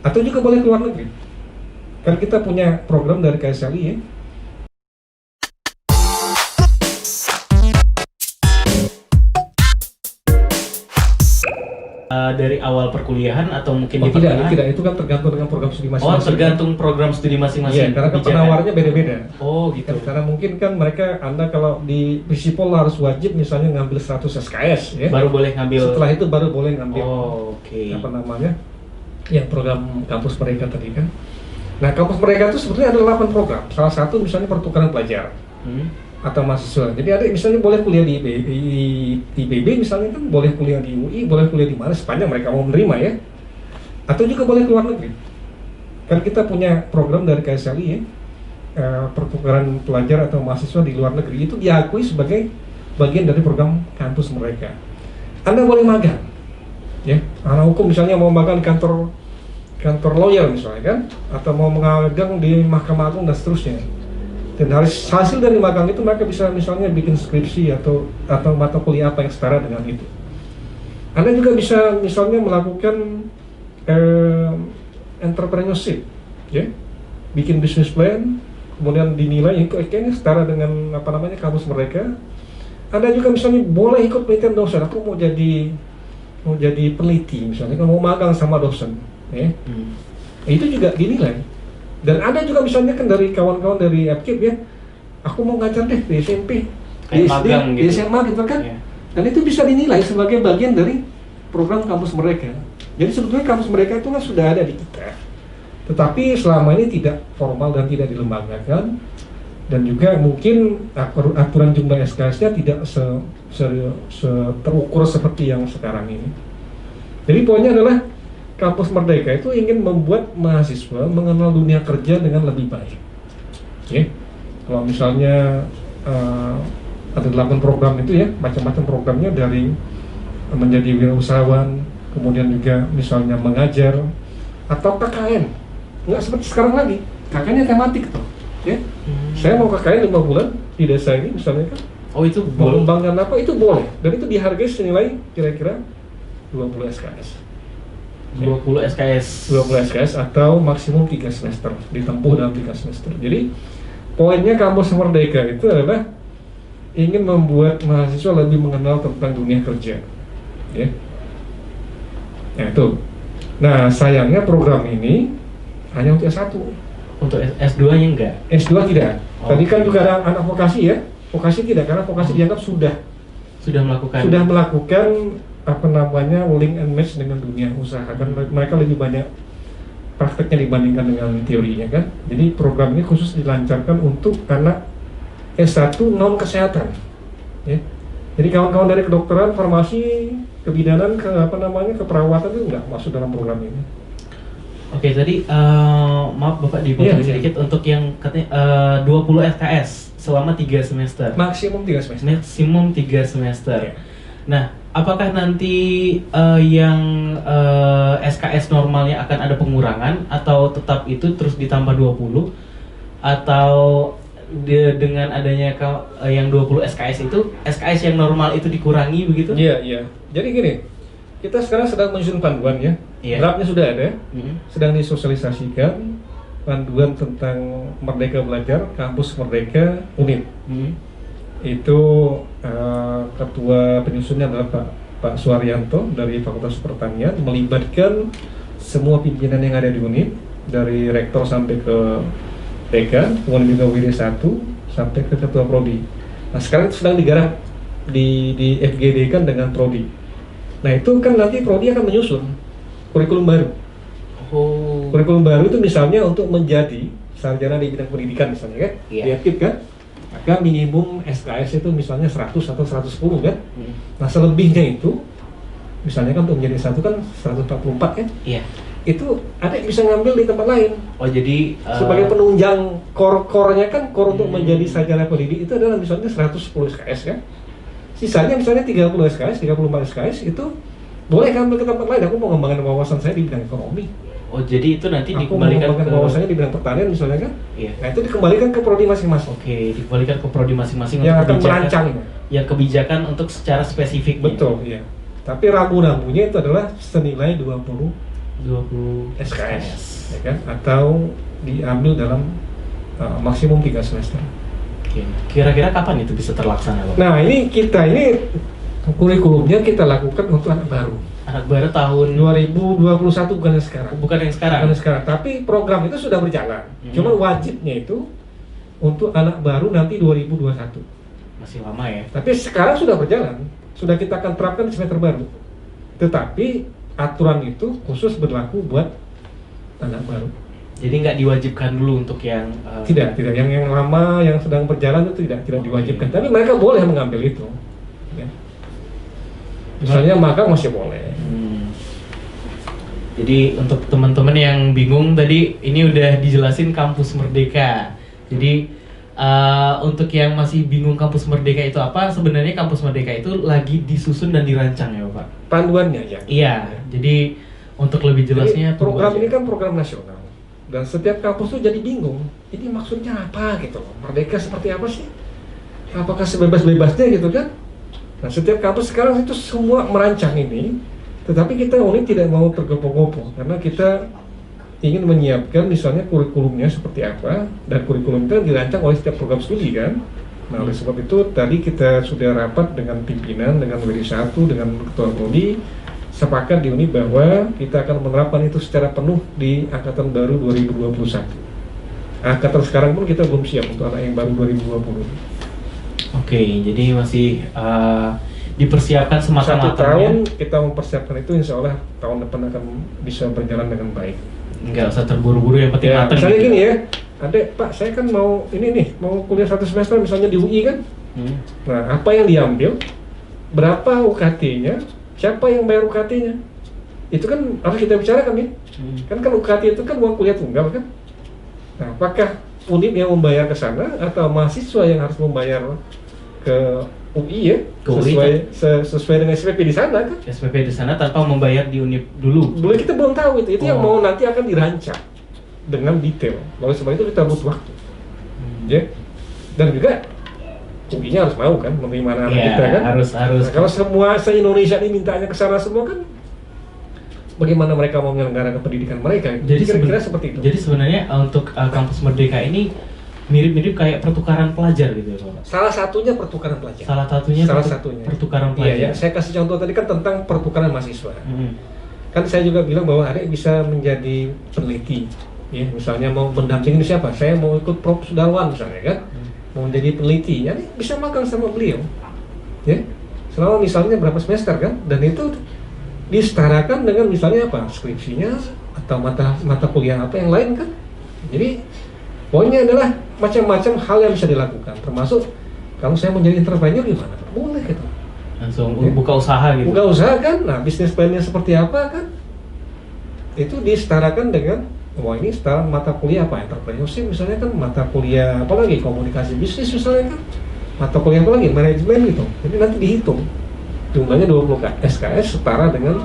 Atau juga boleh keluar negeri. Kan kita punya program dari KSLI ya. Dari awal perkuliahan atau mungkin Oh, di tidak, pertengahan? tidak, itu kan tergantung dengan program studi Oh, masing-masing. tergantung program studi Iya, masing-masing. karena kan kebijakan. penawarnya beda-beda. Oh, gitu. Karena mungkin kan mereka, Anda kalau di Visipol harus wajib misalnya ngambil 100 SKS ya. Baru boleh ngambil. Setelah itu baru boleh ngambil Oh, oke. apa namanya? Ya, program kampus mereka tadi kan. Nah, kampus mereka itu sebetulnya ada 8 program. Salah satu misalnya pertukaran pelajar atau mahasiswa. Jadi ada misalnya boleh kuliah di IPB misalnya kan, boleh kuliah di UI, boleh kuliah di mana sepanjang mereka mau menerima ya. Atau juga boleh keluar negeri. Kan kita punya program dari KSLI ya, pertukaran pelajar atau mahasiswa di luar negeri itu diakui sebagai bagian dari program kampus mereka. Anda boleh magang, ya. Anak hukum misalnya mau magang di kantor lawyer misalnya kan, atau mau magang di Mahkamah Agung dan seterusnya. Dan hasil dari magang itu mereka bisa misalnya bikin skripsi atau mata kuliah apa yang setara dengan itu. Anda juga bisa misalnya melakukan entrepreneurship, ya, bikin bisnis plan, kemudian dinilai itu kayaknya setara dengan apa namanya kampus mereka. Anda juga misalnya boleh ikut penelitian dosen. Aku mau jadi peneliti misalnya, kalau mau magang sama dosen, ya, itu juga dinilai. Dan ada juga misalnya kan dari kawan-kawan dari FKIP ya, aku mau ngajar deh di SMP, di SD, magang di gitu. SMA gitu kan. Iya. Dan itu bisa dinilai sebagai bagian dari program kampus mereka. Jadi sebetulnya kampus mereka itu kan sudah ada di kita, tetapi selama ini tidak formal dan tidak dilembagakan, dan juga mungkin aturan jumlah SKS-nya tidak terukur seperti yang sekarang ini. Jadi poinnya adalah kampus Merdeka itu ingin membuat mahasiswa mengenal dunia kerja dengan lebih baik. Oke. Kalau misalnya ada 8 program itu ya, macam-macam programnya, dari menjadi wirausahawan, kemudian juga misalnya mengajar, atau KKN. Nggak seperti sekarang lagi, KKN-nya tematik tuh. Ya. Saya mau KKN 5 bulan di desa ini misalnya kan. Oh, itu Mau boleh. mengembangkan apa itu boleh, dan itu dihargai senilai kira-kira 20 SKS. 20 SKS. 20 SKS atau maksimum 3 semester, ditempuh dalam 3 semester. Jadi poinnya kampus Merdeka itu adalah ingin membuat mahasiswa lebih mengenal tentang dunia kerja, ya. Nah itu. Nah sayangnya program ini hanya untuk S1. Untuk S2-nya enggak? S2 tidak. Tadi kan Oke. juga ada anak vokasi ya. Vokasi tidak, karena vokasi dianggap sudah melakukan apa namanya link and match dengan dunia usaha, kan mereka lebih banyak prakteknya dibandingkan dengan teorinya kan. Jadi program ini khusus dilancarkan untuk anak S1 non kesehatan, ya. Jadi kawan-kawan dari kedokteran, farmasi, kebidanan, keperawatan itu nggak masuk dalam program ini. Oke, tadi maaf Bapak dipotong Iya. sedikit untuk yang katanya 20 SKS selama 3 semester. Maksimum 3 semester. Maksimum 3 semester. Iya. Nah, apakah nanti yang SKS normalnya akan ada pengurangan atau tetap itu terus ditambah 20, atau dengan adanya yang 20 SKS itu, SKS yang normal itu dikurangi begitu? Iya, iya. Jadi gini, kita sekarang sedang menyusun panduan ya. Iya. Draftnya sudah ada, Mhm. sedang disosialisasikan panduan tentang Merdeka Belajar, Kampus Merdeka Unit. Mhm. Itu ketua penyusunnya adalah Pak Suharyanto dari Fakultas Pertanian, melibatkan semua pimpinan yang ada di unit, dari rektor sampai ke dekan, kemudian juga WD1 sampai ke ketua prodi. Nah sekarang itu sedang digarap di FGD kan dengan prodi. Nah itu kan nanti prodi akan menyusun kurikulum baru. Oh. Kurikulum baru itu misalnya untuk menjadi sarjana di bidang pendidikan misalnya kan, Iya. di aktif kan, maka minimum SKS itu misalnya 100 atau 110 kan. Mhm. Nah selebihnya itu, misalnya kan untuk menjadi satu kan 144 kan, Iya. itu ada yang bisa ngambil di tempat lain. Oh, jadi Sebagai penunjang core-nya kan, core untuk Hmm. menjadi sarjana pendidik itu adalah misalnya 110 SKS kan. Sisanya misalnya 30 SKS, 34 SKS itu boleh ngambil ke tempat lain. Aku mau mengembangkan wawasan saya di bidang ekonomi. Oh, jadi itu nanti Aku mau dikembalikan mengembangkan ke wawasannya di bidang pertanian misalnya kan. Iya. Nah itu dikembalikan ke prodi masing-masing. Oke, dikembalikan ke prodi masing-masing Yang untuk akan kebijakan. merancangnya. Yang kebijakan untuk secara spesifik. Betul, iya. Tapi rambu-rambunya itu adalah senilai 20 20 SKS, ya kan? Atau diambil dalam maksimum 3 semester. Oke. Kira-kira kapan itu bisa terlaksana, Pak? Nah, ini kurikulumnya kita lakukan untuk anak baru. Anak baru tahun 2021 bukan yang sekarang. bukan yang sekarang. Bukan yang sekarang, tapi program itu sudah berjalan. Cuma wajibnya itu untuk anak baru nanti 2021. Masih lama ya. Tapi sekarang sudah berjalan. Sudah kita akan terapkan di semester baru. Tetapi aturan itu khusus berlaku buat anak baru. Jadi nggak diwajibkan dulu untuk yang Tidak. Yang lama, yang sedang berjalan itu tidak diwajibkan. Tapi mereka boleh mengambil itu. Ya. Misalnya magang masih boleh. Jadi untuk teman-teman yang bingung tadi, ini udah dijelasin Kampus Merdeka. Jadi untuk yang masih bingung Kampus Merdeka itu apa, sebenarnya Kampus Merdeka itu lagi disusun dan dirancang ya Pak? Panduannya ya. Iya. Jadi untuk lebih jelasnya jadi, program tunggu ini aja. kan program nasional. Dan setiap kampus tuh jadi bingung, ini maksudnya apa gitu loh, merdeka seperti apa sih? Apakah sebebas-bebasnya gitu kan? Nah setiap kampus sekarang itu semua merancang ini, tetapi kita UNI tidak mau tergopoh-gopoh, karena kita ingin menyiapkan misalnya kurikulumnya seperti apa, dan kurikulum itu dirancang oleh setiap program studi kan? Nah oleh sebab itu tadi kita sudah rapat dengan pimpinan, dengan WD1, dengan Ketua Prodi, sepakat di UNI bahwa kita akan menerapkan itu secara penuh di angkatan baru 2021. Angkatan sekarang pun kita belum siap untuk anak yang baru 2020. Oke, jadi masih dipersiapkan 1 tahun sematang-matangnya. kita mempersiapkan itu, insya Allah tahun depan akan bisa berjalan dengan baik. Nggak usah terburu-buru, yang penting Ya, matang. misalnya gitu. gini ya, adek Pak, saya kan mau ini nih, mau kuliah 1 semester misalnya di UI kan. Nah, apa yang diambil, berapa UKT-nya, siapa yang bayar UKT-nya, itu kan harus kita bicarakan nih. Kan UKT itu kan uang kuliah tunggal kan. Nah, apakah unit yang membayar ke sana atau mahasiswa yang harus membayar ke UI ya, Ke UI, sesuai dengan SPP di sana kan? SPP di sana tanpa membayar di UNIP dulu. Boleh, kita belum tahu itu yang Oh. mau nanti akan dirancang dengan detail. Oleh sebab itu kita butuh waktu, ya. Dan juga UI-nya harus mau kan menerima anak Iya, kita kan. harus. Nah, kalau semua se-Indonesia ini mintanya ke sana semua kan, bagaimana mereka mau menyelenggarakan pendidikan mereka? Jadi kira-kira seperti itu. Jadi sebenarnya untuk Kampus Merdeka ini mirip-mirip kayak pertukaran pelajar gitu ya Pak? Salah satunya pertukaran pelajar. Salah satunya pertukaran Iya, pelajar. ya. Saya kasih contoh tadi kan tentang pertukaran mahasiswa. Hmm. Kan saya juga bilang bahwa adik bisa menjadi peneliti. Ya, misalnya mau mendampingi siapa? Saya mau ikut Prof. Sudarwan misalnya kan. Mau menjadi peneliti, ya bisa magang sama beliau. Ya. Selama misalnya berapa semester kan? Dan itu disetarakan dengan misalnya apa? Skripsinya atau mata kuliah apa yang lain kan. Jadi poinnya adalah macam-macam hal yang bisa dilakukan, termasuk kalau saya menjadi entrepreneur gimana? Boleh gitu. Langsung buka usaha gitu. Buka usaha kan, nah bisnis plan-nya seperti apa kan? Itu disetarakan dengan, wah ini setara mata kuliah apa? Entrepreneurship misalnya kan, mata kuliah apa lagi? Komunikasi bisnis misalnya kan, mata kuliah apa lagi? Manajemen gitu. Jadi nanti dihitung jumlahnya 20 SKS setara dengan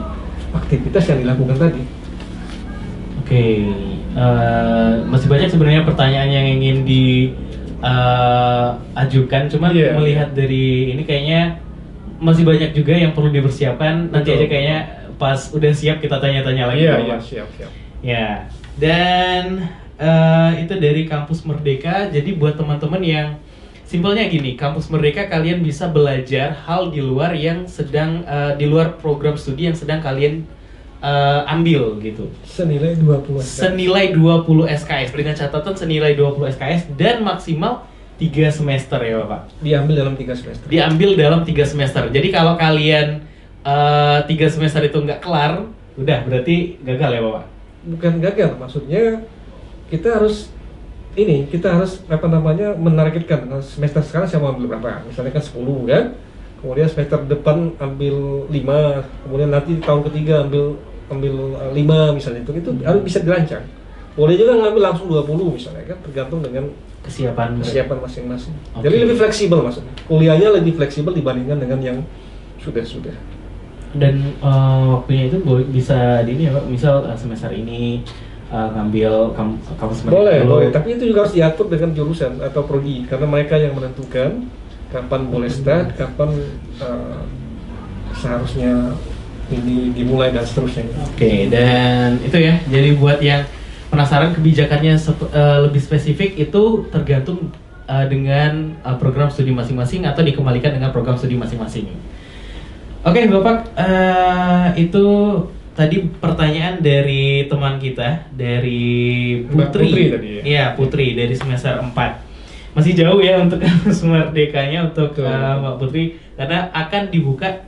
aktivitas yang dilakukan tadi. Oke, masih banyak sebenarnya pertanyaan yang ingin diajukan, cuman Iya. melihat dari ini kayaknya masih banyak juga yang perlu dipersiapkan. Nanti Betul. aja kayaknya pas udah siap kita tanya-tanya lagi. Iya, Bapak. iya, siap. Ya, dan itu dari Kampus Merdeka. Jadi buat teman-teman yang simpelnya gini, Kampus Merdeka kalian bisa belajar hal di luar yang sedang di luar program studi yang sedang kalian ambil gitu. Senilai 20 SKS. Senilai 20 SKS dengan catatan senilai 20 SKS dan maksimal 3 semester ya Bapak. Diambil dalam 3 semester. Diambil dalam 3 semester. Jadi kalau kalian 3 semester itu nggak kelar, udah berarti gagal ya Bapak. Bukan gagal, maksudnya kita harus menargetkan semester sekarang saya mau ambil berapa, misalnya kan 10 kan, kemudian semester depan ambil 5, kemudian nanti tahun ketiga ambil 5 misalnya, itu harus bisa dirancang. Boleh juga ngambil langsung 20 misalnya kan, tergantung dengan Kesiapan masing-masing. Oke. Jadi lebih fleksibel maksudnya, kuliahnya lebih fleksibel dibandingkan dengan yang sudah. dan waktunya itu bisa di ini ya Pak, misal semester ini ngambil kampus Boleh, dulu. tapi itu juga harus diatur dengan jurusan atau prodi, karena mereka yang menentukan kapan boleh start, kapan seharusnya ini dimulai dan seterusnya. Oke, dan itu ya. Jadi buat yang penasaran kebijakannya lebih spesifik itu tergantung dengan program studi masing-masing atau dikembalikan dengan program studi masing-masing. Oke, Bapak, itu tadi pertanyaan dari teman kita, dari Putri. Putri tadi ya? Iya, Putri dari semester 4. Masih jauh ya untuk kampus merdekanya untuk Mbak Putri, karena akan dibuka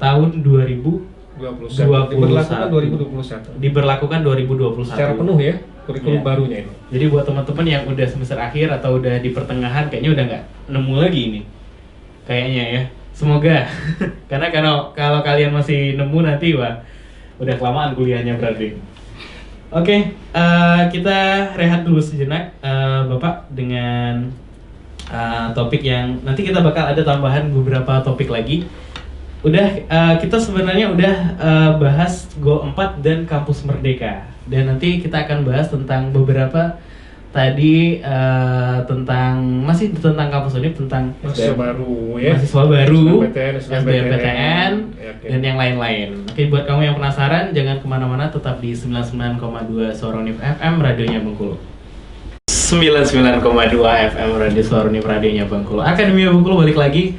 tahun 2021. Diberlakukan 2021. Secara penuh ya, kurikulum barunya ini. Jadi buat teman-teman yang udah semester akhir atau udah di pertengahan, kayaknya udah nggak nemu lagi ini. Kayaknya ya. Semoga. Karena kalau kalian masih nemu nanti, wah, udah kelamaan kuliahnya berarti. Oke, kita rehat dulu sejenak, Bapak, dengan topik yang nanti kita bakal ada tambahan beberapa topik lagi. Kita sebenarnya udah bahas Go 4 dan Kampus Merdeka, dan nanti kita akan bahas tentang beberapa tadi masih tentang kampus ini, tentang mahasiswa baru ya, mahasiswa baru, SBMPTN, dan yang lain-lain. Oke, buat kamu yang penasaran, jangan kemana-mana, tetap di 99,2 Suara Univ FM, radionya Bengkulu. 99,2 FM Radio Suara Univ, radionya Bengkulu. Akademi Bengkulu balik lagi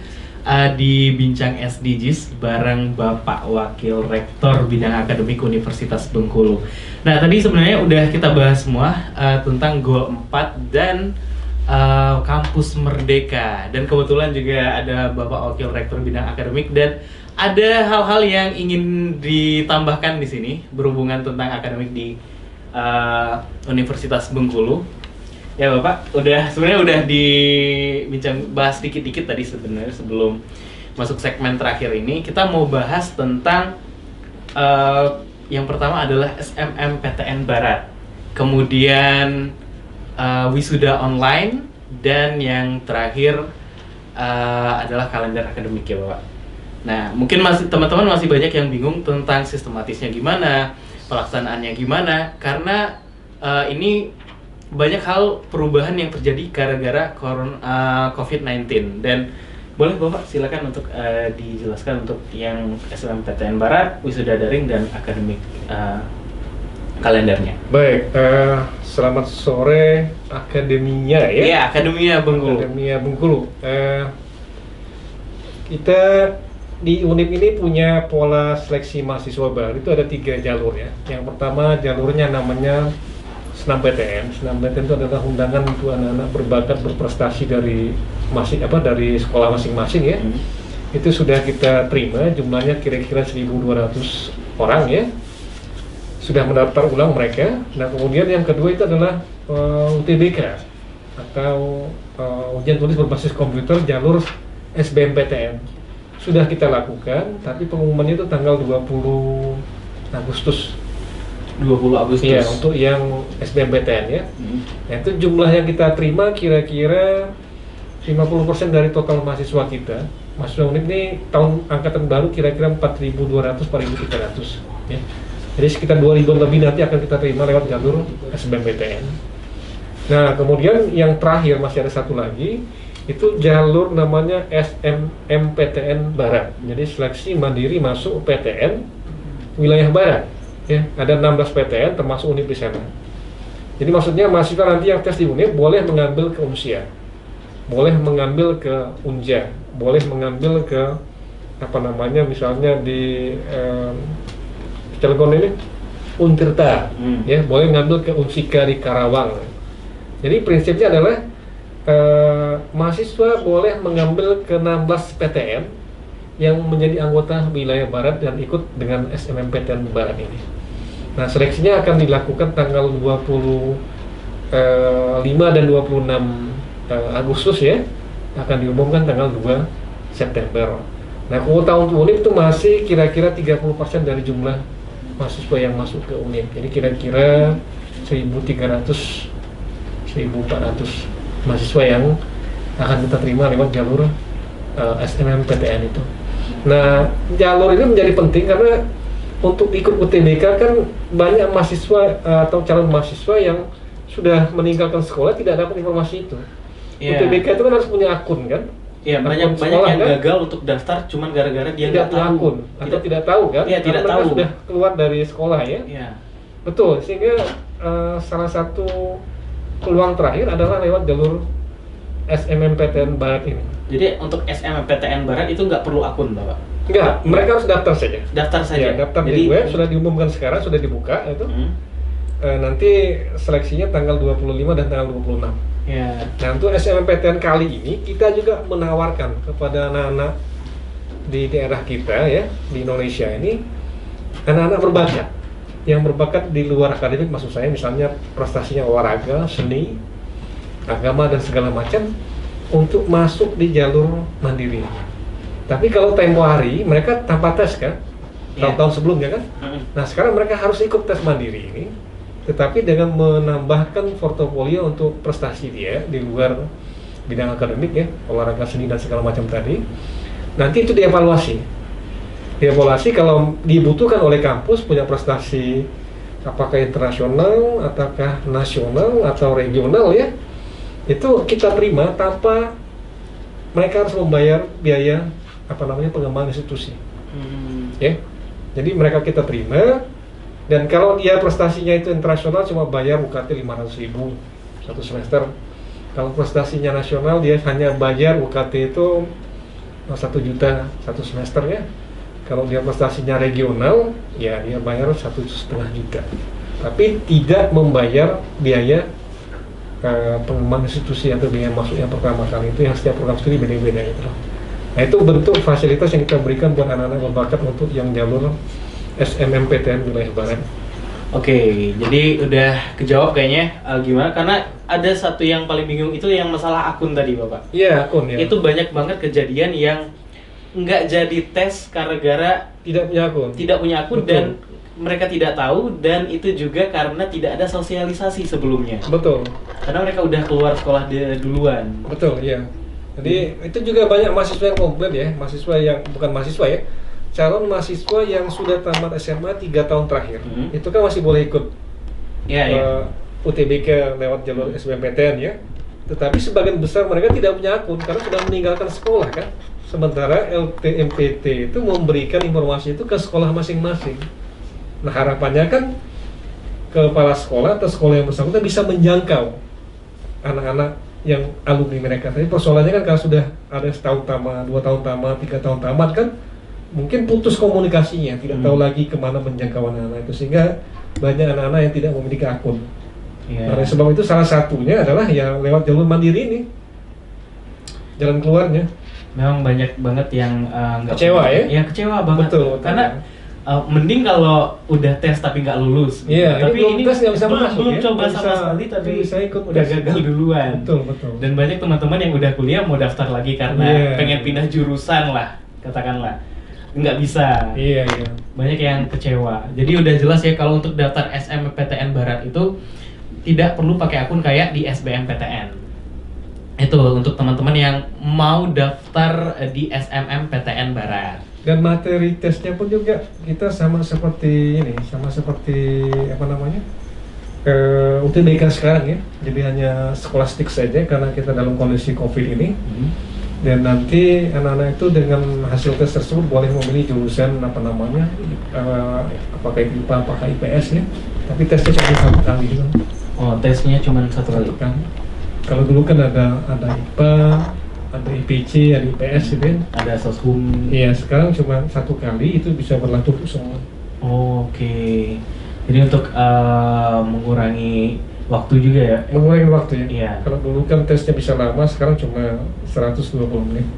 di Bincang SDGs bareng Bapak Wakil Rektor Bidang Akademik Universitas Bengkulu. Nah, tadi sebenarnya udah kita bahas semua tentang Go 4 dan Kampus Merdeka. Dan kebetulan juga ada Bapak Wakil Rektor Bidang Akademik, dan ada hal-hal yang ingin ditambahkan di sini berhubungan tentang akademik di Universitas Bengkulu. Ya Bapak, sebenarnya udah bahas dikit-dikit tadi sebenarnya sebelum masuk segmen terakhir ini. Kita mau bahas tentang yang pertama adalah SMMPTN Barat, kemudian wisuda online, dan yang terakhir adalah kalender akademik ya Bapak. Nah, mungkin teman-teman masih banyak yang bingung tentang sistematisnya gimana, pelaksanaannya gimana, karena ini banyak hal perubahan yang terjadi gara-gara COVID-19. Dan boleh Bapak silakan untuk dijelaskan untuk yang SMMPTN Barat, wisuda daring, dan akademik kalendernya. Baik, selamat sore akademinya ya. Iya, Akademia Bengkulu. Akademia Bengkulu. Kita di UNIP ini punya pola seleksi mahasiswa baru itu ada 3 jalur ya. Yang pertama jalurnya namanya SNMPTN. SNMPTN itu adalah undangan untuk anak-anak berbakat berprestasi dari sekolah masing-masing ya. Itu sudah kita terima, jumlahnya kira-kira 1.200 orang ya. Sudah mendaftar ulang mereka. Nah, kemudian yang kedua itu adalah UTBK atau ujian tulis berbasis komputer jalur SBMPTN. Sudah kita lakukan, tapi pengumumannya itu tanggal 20 Agustus. 20 Agustus. Iya, untuk yang SBMPTN ya. Nah, itu jumlah yang kita terima kira-kira 50% dari total mahasiswa kita. Mahasiswa UNIP ini tahun angkatan baru kira-kira 4.200 4.300 ya. Jadi sekitar 2.000 lebih nanti akan kita terima lewat jalur SBMPTN. Nah, kemudian yang terakhir masih ada satu lagi, itu jalur namanya SMMPTN Barat. Jadi seleksi mandiri masuk PTN wilayah Barat. Ya, ada 16 PTN termasuk UNIP di sana. Jadi maksudnya mahasiswa nanti yang tes di UNIP boleh mengambil ke UNSIA, boleh mengambil ke UNJA, boleh mengambil ke misalnya di Cilegon ini Untirta, ya, boleh mengambil ke Unsika di Karawang. Jadi prinsipnya adalah mahasiswa boleh mengambil ke 16 PTN yang menjadi anggota wilayah Barat dan ikut dengan SMMPTN Barat ini. Nah, seleksinya akan dilakukan tanggal 25 dan 26 Agustus ya. Akan diumumkan tanggal 2 September. Nah, kuota untuk UNIP itu masih kira-kira 30% dari jumlah mahasiswa yang masuk ke UNIP. Jadi kira-kira 1.300 1.400 mahasiswa yang akan kita terima lewat jalur SMMPTN itu. Nah, jalur ini menjadi penting karena untuk ikut UTBK kan banyak mahasiswa atau calon mahasiswa yang sudah meninggalkan sekolah tidak dapat informasi itu. UTBK itu kan harus punya akun kan, Iya, banyak yang kan gagal untuk daftar cuman gara-gara dia tidak punya akun atau tidak tahu kan? Iya, tidak tahu. Sudah keluar dari sekolah ya. Iya. Betul, sehingga salah satu peluang terakhir adalah lewat jalur SMMPTN Barat ini. Jadi untuk SMMPTN Barat itu nggak perlu akun, Bapak? Enggak, mereka harus daftar saja. Daftar saja. Ya, daftar di web sudah diumumkan sekarang, sudah dibuka itu. Nanti seleksinya tanggal 25 dan tanggal 26. Ya. Nah, untuk SMMPTN kali ini kita juga menawarkan kepada anak-anak di daerah kita ya, di Indonesia ini, anak-anak berbakat yang berbakat di luar akademik, maksud saya misalnya prestasinya olahraga, seni, agama dan segala macam, untuk masuk di jalur mandiri. Tapi kalau tempo hari mereka tanpa tes kan, tahun-tahun sebelumnya kan. Nah sekarang mereka harus ikut tes mandiri ini, tetapi dengan menambahkan portofolio untuk prestasi dia di luar bidang akademik ya, olahraga, seni dan segala macam tadi. Nanti itu dievaluasi. Dievaluasi kalau dibutuhkan oleh kampus punya prestasi apakah internasional, ataukah nasional atau regional ya, itu kita terima tanpa mereka harus membayar biaya pengembangan institusi. Ya, jadi mereka kita terima, dan kalau dia prestasinya itu internasional cuma bayar UKT 500.000 satu semester. Kalau prestasinya nasional dia hanya bayar UKT itu 1 juta satu semester ya. Kalau dia prestasinya regional, ya dia bayar 1,5 juta. Tapi tidak membayar biaya pengembangan institusi atau biaya masuk yang pertama kali, itu yang setiap program studi beda-beda gitu. Nah itu bentuk fasilitas yang kita berikan buat anak-anak berbakat untuk yang jalur SMMPTN wilayah Barat. Oke, jadi udah kejawab kayaknya. Gimana? Karena ada satu yang paling bingung itu yang masalah akun tadi, Bapak. Iya, akun ya. Itu banyak banget kejadian yang nggak jadi tes gara-gara tidak punya akun. Betul. Dan mereka tidak tahu, dan itu juga karena tidak ada sosialisasi sebelumnya. Betul. Karena mereka udah keluar sekolah duluan. Betul, iya. Jadi itu juga banyak mahasiswa yang komplain ya, mahasiswa yang bukan mahasiswa ya, calon mahasiswa yang sudah tamat SMA 3 tahun terakhir. Itu kan masih boleh ikut UTBK lewat jalur SBMPTN ya. Tetapi sebagian besar mereka tidak punya akun karena sudah meninggalkan sekolah kan. Sementara LTMPT itu memberikan informasi itu ke sekolah masing-masing. Nah harapannya kan kepala sekolah atau sekolah yang bersangkutan bisa menjangkau anak-anak yang alumni mereka. Tapi persoalannya kan kalau sudah ada setahun tamat, 2 tahun tamat, 3 tahun tamat kan mungkin putus komunikasinya, tidak tahu lagi kemana menjangkau anak-anak itu, sehingga banyak anak-anak yang tidak memiliki akun. Nah, oleh sebab itu salah satunya adalah ya lewat jalur mandiri ini, jalan keluarnya. Memang banyak banget yang kecewa ya? Ya kecewa banget. Betul. Karena mending kalau udah tes tapi nggak lulus. Iya. Tapi ini tes nggak bisa masuk. Belum coba sama sekali tapi bisa ikut udah gagal duluan. Betul. Dan banyak teman-teman yang udah kuliah mau daftar lagi karena pengen pindah jurusan lah, katakanlah. Nggak bisa. Iya. Banyak yang kecewa. Jadi udah jelas ya kalau untuk daftar SMPTN Barat itu tidak perlu pakai akun kayak di SBMPTN. Itu untuk teman-teman yang mau daftar di SMMPTN Barat. Dan materi tesnya pun juga kita sama seperti UTBK sekarang ya. Jadi hanya skolastik saja karena kita dalam kondisi COVID ini. Dan nanti anak-anak itu dengan hasil tes tersebut boleh memilih jurusan apakah IPA, apakah IPS ya. Tapi tesnya cuma 1 kali gitu. Oh, tesnya cuma 1 kali. Kalau dulu kan ada IPA, ada IPC, ada IPS gitu kan. Ada soshum. Iya, sekarang cuma 1 kali, itu bisa berlaku untuk semua. Oke. Jadi untuk mengurangi waktu juga ya? Mengurangi waktu ya? Iya. Kalau dulu kan tesnya bisa lama, sekarang cuma 120 menit.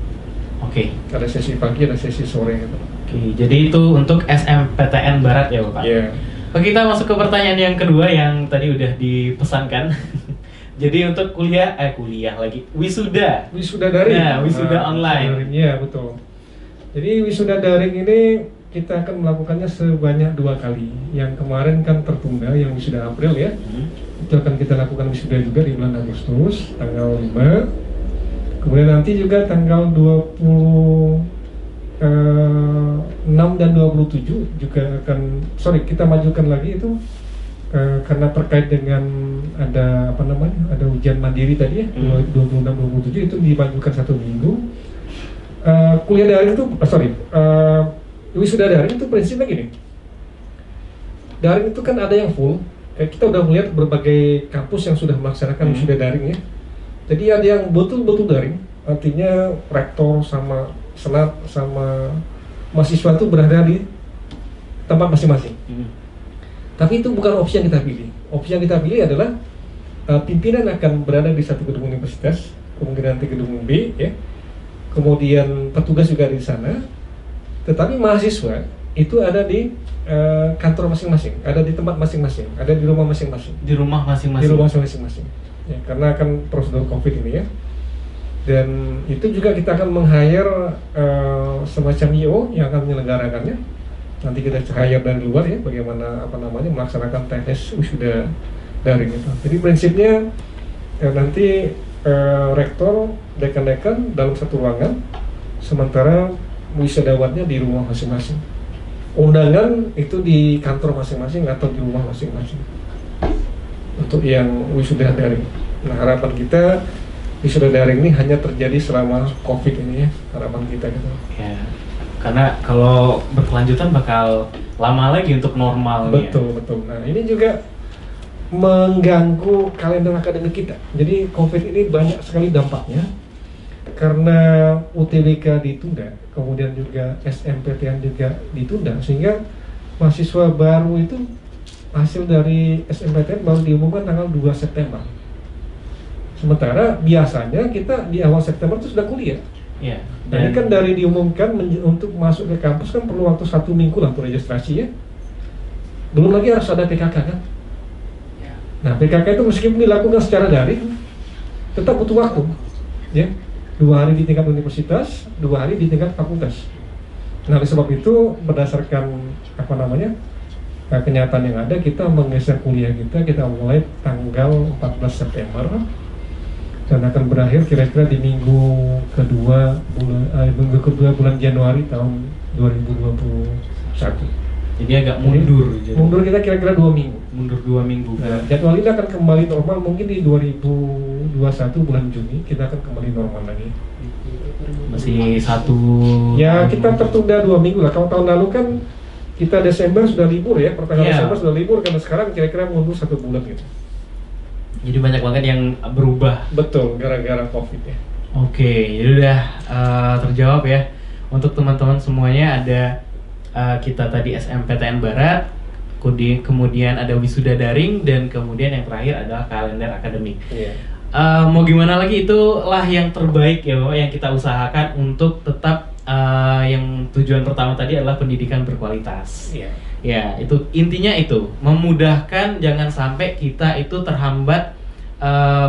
Oke. Ada sesi pagi, ada sesi sore gitu. Oke, jadi itu untuk SMPTN Barat ya Bapak? Iya. Oke, kita masuk ke pertanyaan yang kedua yang tadi udah dipesankan. Jadi untuk kuliah lagi, wisuda daring. Nah, wisuda online. Iya, betul. Jadi wisuda daring ini kita akan melakukannya sebanyak 2 kali. Yang kemarin kan tertunda, yang wisuda April ya. Itu akan kita lakukan wisuda juga di bulan Agustus, tanggal 5. Kemudian nanti juga tanggal 26 dan 27 juga akan, kita majukan lagi itu karena terkait dengan ada ujian mandiri tadi ya, 26-27 itu dimajukan 1 minggu. kuliah daring itu, wisuda daring itu prinsipnya gini. Daring itu kan ada yang full. Kita udah melihat berbagai kampus yang sudah melaksanakan wisuda daring ya. Jadi ada yang betul-betul daring, artinya rektor sama senat sama mahasiswa itu berada di tempat masing-masing. Tapi itu bukan opsi yang kita pilih. Opsi yang kita pilih adalah pimpinan akan berada di satu gedung universitas, kemudian nanti gedung B, ya. Kemudian petugas juga di sana. Tetapi mahasiswa itu ada di kantor masing-masing, ada di tempat masing-masing, ada di rumah masing-masing. Di rumah masing-masing. Di rumah masing-masing. Ya, karena akan prosedur COVID ini ya. Dan itu juga kita akan meng-hire semacam IO yang akan menyelenggarakannya. Nanti kita hire dari luar ya, bagaimana melaksanakan tes wisuda daring itu. Jadi prinsipnya nanti rektor, dekan-dekan dalam satu ruangan, sementara wisudawatnya di rumah masing-masing. Undangan itu di kantor masing-masing atau di rumah masing-masing untuk yang wisuda daring. Nah, harapan kita wisuda daring ini hanya terjadi selama COVID ini ya, harapan kita gitu. Ya, karena kalau berkelanjutan bakal lama lagi untuk normalnya. Betul. Nah, ini juga mengganggu kalender akademik kita. Jadi COVID ini banyak sekali dampaknya. Karena UTBK ditunda, kemudian juga SMPTN juga ditunda, sehingga mahasiswa baru itu hasil dari SMPTN baru diumumkan tanggal 2 September. Sementara biasanya kita di awal September itu sudah kuliah. Ya. Dan kan dari diumumkan untuk masuk ke kampus kan perlu waktu 1 minggu lah untuk registrasi ya. Belum lagi harus ada PKK kan. Nah, PKK itu meskipun dilakukan secara daring, tetap butuh waktu, ya. 2 hari di tingkat universitas, 2 hari di tingkat fakultas. Nah, oleh sebab itu berdasarkan kenyataan yang ada, kita menggeser kuliah kita mulai tanggal 14 September dan akan berakhir kira-kira di minggu kedua bulan Januari tahun 2021. Jadi agak mundur. Mundur kita kira-kira 2 minggu. Mundur 2 minggu. Nah, jadwal ini akan kembali normal mungkin di 2021 bulan Juni kita akan kembali normal lagi. Masih 1. Ya, kita tertunda 2 minggu lah. Kalau tahun lalu kan kita Desember sudah libur ya, pertengahan Desember sudah libur, karena sekarang kira-kira mundur 1 bulan gitu. Jadi banyak banget yang berubah. Betul, gara-gara COVID ya. Oke, jadi udah terjawab ya. Untuk teman-teman semuanya ada kita tadi SMPTN Barat, kemudian ada wisuda daring, dan kemudian yang terakhir adalah kalender akademik. Iya. Mau gimana lagi, itulah yang terbaik ya Bapak yang kita usahakan untuk tetap yang tujuan pertama tadi adalah pendidikan berkualitas. Iya. Ya, itu intinya itu memudahkan, jangan sampai kita itu terhambat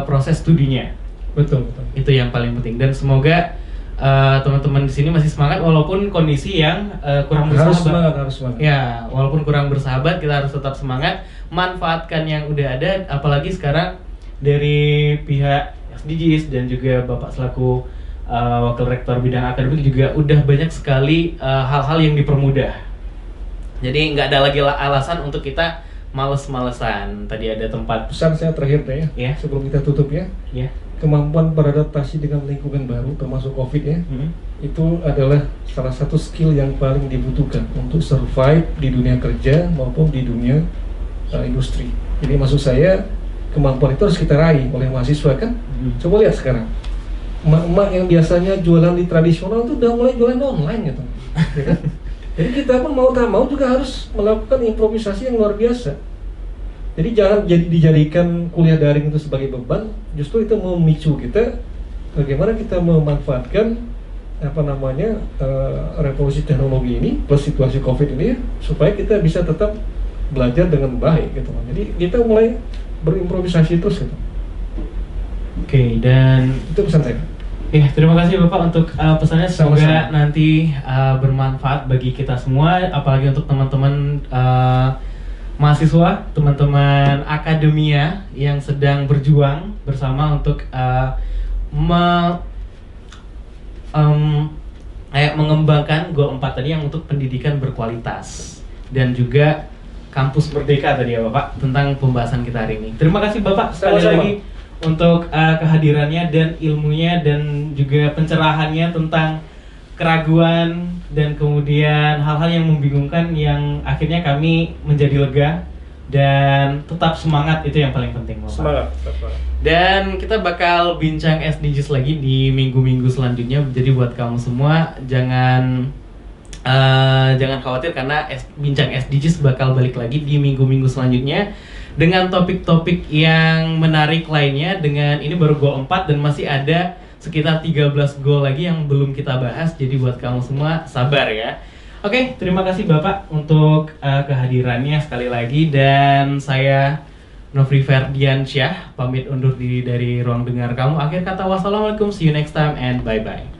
proses studinya. Betul. Itu yang paling penting, dan semoga teman-teman di sini masih semangat walaupun kondisi yang kurang bersahabat. Harus semangat. Ya, walaupun kurang bersahabat, kita harus tetap semangat, manfaatkan yang udah ada, apalagi sekarang dari pihak SDGs dan juga Bapak selaku Wakil Rektor Bidang Akademik juga udah banyak sekali hal-hal yang dipermudah. Jadi nggak ada lagi alasan untuk kita males-malesan. Tadi ada tempat. Pesan saya terakhir deh ya, sebelum kita tutup ya. Ya. Kemampuan beradaptasi dengan lingkungan baru termasuk COVID ya, itu adalah salah satu skill yang paling dibutuhkan untuk survive di dunia kerja maupun di dunia industri. Jadi maksud saya kemampuan itu harus kita raih oleh mahasiswa kan. Coba lihat sekarang, emak-emak yang biasanya jualan di tradisional itu udah mulai jualan online gitu, ya kan? Jadi kita pun mau tak mau juga harus melakukan improvisasi yang luar biasa. Jadi jangan dijadikan kuliah daring itu sebagai beban, justru itu memicu kita bagaimana kita memanfaatkan revolusi teknologi ini plus situasi COVID ini supaya kita bisa tetap belajar dengan baik gitu. Jadi kita mulai berimprovisasi terus gitu. Oke, dan itu pesan saya. Ya, terima kasih Bapak untuk pesannya, semoga Sama-sama. nanti bermanfaat bagi kita semua, apalagi untuk teman-teman mahasiswa, teman-teman akademia yang sedang berjuang bersama untuk mengembangkan Goal 4 tadi yang untuk pendidikan berkualitas, dan juga Kampus Merdeka tadi ya Bapak, tentang pembahasan kita hari ini. Terima kasih Bapak sekali Sama-sama. lagi untuk kehadirannya dan ilmunya dan juga pencerahannya tentang keraguan dan kemudian hal-hal yang membingungkan yang akhirnya kami menjadi lega dan tetap semangat, itu yang paling penting Bapak. Semangat. Dan kita bakal bincang SDGs lagi di minggu-minggu selanjutnya. Jadi buat kamu semua jangan khawatir karena bincang SDGs bakal balik lagi di minggu-minggu selanjutnya dengan topik-topik yang menarik lainnya. Dengan ini baru goal 4 dan masih ada sekitar 13 goal lagi yang belum kita bahas. Jadi buat kamu semua sabar ya. Oke, terima kasih Bapak untuk kehadirannya sekali lagi, dan saya Nofri Ferdiansyah pamit undur diri dari ruang dengar kamu. Akhir kata wassalamualaikum, see you next time and bye bye.